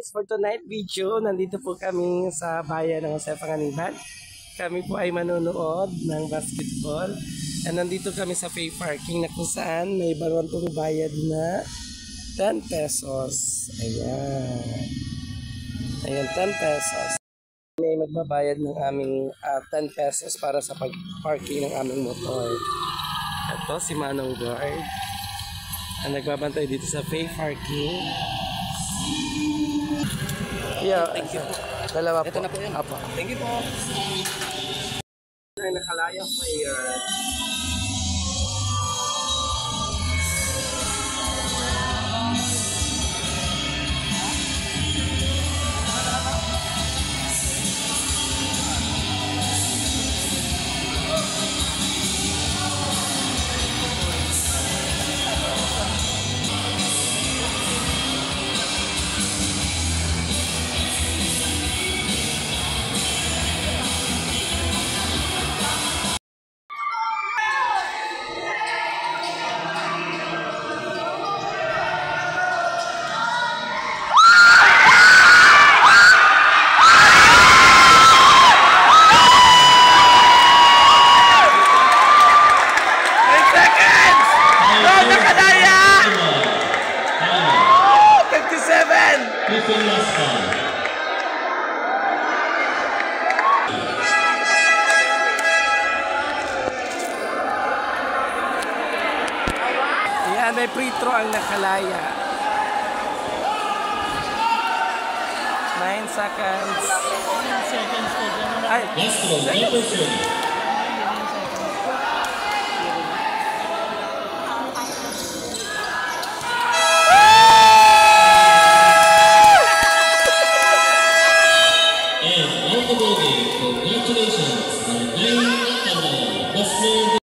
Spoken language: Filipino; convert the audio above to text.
guys, for tonight video, nandito po kami sa bayan ng Jose Panganiban. Kami po ay manonood ng basketball. And nandito kami sa Faye Parking na kung saan may baruan pong bayad na 10 pesos. Ayan. Ayan, 10 pesos. May magbabayad ng aming 10 pesos para sa pag-parking ng aming motor. Ito si Manong Guard ang nagbabantay dito sa Faye Parking. Yeah, thank you. Dalawa po. Ito na po yan. Apo. Thank you po. Nakalaya player. Yan, may free throw ang nakalaya. 9 seconds. 9 seconds. Ay, congratulations on winning the